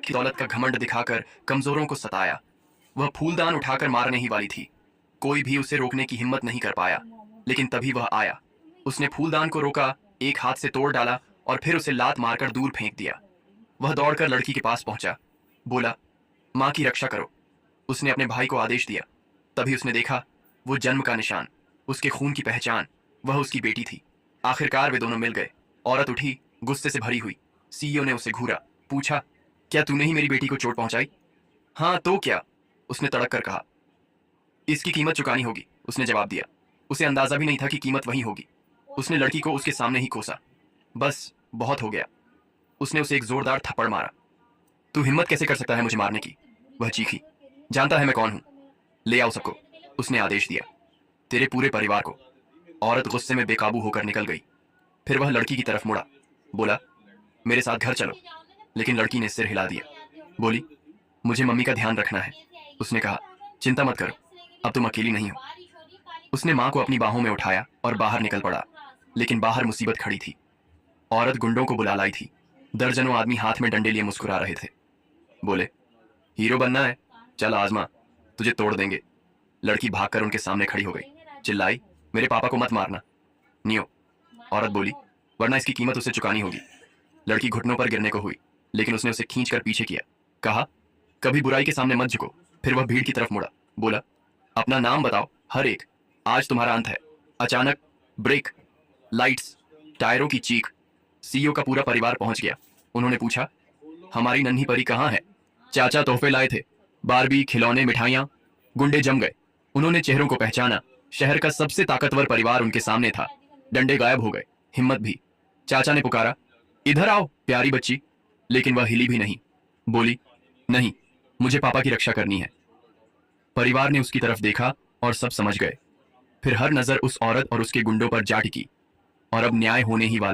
की दौलत का घमंड दिखाकर कमजोरों को सताया। वह फूलदान उठाकर मारने ही वाली थी। कोई भी उसे रोकने की हिम्मत नहीं कर पाया, लेकिन तभी वह आया। उसने फूलदान को रोका, एक हाथ से तोड़ डाला और फिर उसे लात मारकर दूर फेंक दिया। वह दौड़कर लड़की के पास पहुंचा, बोला, माँ की रक्षा करो। उसने अपने भाई को आदेश दिया। तभी उसने देखा, वो जन्म का निशान, उसके खून की पहचान, वह उसकी बेटी थी। आखिरकार वे दोनों मिल गए। औरत उठी, गुस्से से भरी हुई। सीईओ ने उसे घूरा, पूछा, क्या तूने ही मेरी बेटी को चोट पहुंचाई? हाँ तो क्या, उसने तड़क कर कहा। इसकी कीमत चुकानी होगी, उसने जवाब दिया। उसे अंदाजा भी नहीं था कि कीमत वही होगी। उसने लड़की को उसके सामने ही कोसा। बस, बहुत हो गया। उसने उसे एक जोरदार थप्पड़ मारा। तू हिम्मत कैसे कर सकता है मुझे मारने की? वह चीखी। जानता है मैं कौन हूं? ले आओ सबको, उसने आदेश दिया। तेरे पूरे परिवार को। औरत गुस्से में बेकाबू होकर निकल गई। फिर वह लड़की की तरफ मुड़ा, बोला, मेरे साथ घर चलो। लेकिन लड़की ने सिर हिला दिया, बोली, मुझे मम्मी का ध्यान रखना है। उसने कहा, चिंता मत करो, अब तुम अकेली नहीं हो। उसने मां को अपनी बाहों में उठाया और बाहर निकल पड़ा। लेकिन बाहर मुसीबत खड़ी थी। औरत गुंडों को बुला लाई थी। दर्जनों आदमी हाथ में डंडे लिए मुस्कुरा रहे थे। बोले, हीरो बनना है? चल आजमा, तुझे तोड़ देंगे। लड़की भागकर उनके सामने खड़ी हो गई, चिल्लाई, मेरे पापा को मत मारना। नियो, औरत बोली, वरना इसकी कीमत उसे चुकानी होगी। लड़की घुटनों पर गिरने को हुई, लेकिन उसने उसे खींचकर पीछे किया। कहा, कभी बुराई के सामने मत झुको। फिर वह भीड़ की तरफ मुड़ा, बोला, अपना नाम बताओ हर एक, आज तुम्हारा अंत है। अचानक ब्रेक, लाइट्स, टायरों की चीख। सीईओ का पूरा परिवार पहुंच गया। उन्होंने पूछा, हमारी नन्ही परी कहाँ है? चाचा तोहफे लाए थे, बारबी, खिलौने, मिठाइयां। गुंडे जम गए। उन्होंने चेहरों को पहचाना। शहर का सबसे ताकतवर परिवार उनके सामने था। डंडे गायब हो गए, हिम्मत भी। चाचा ने पुकारा, इधर आओ प्यारी बच्ची। लेकिन वह हिली भी नहीं। बोली, नहीं, मुझे पापा की रक्षा करनी है। परिवार ने उसकी तरफ देखा और सब समझ गए। फिर हर नजर उस औरत और उसके गुंडों पर जा टिकी। और अब न्याय होने ही वाला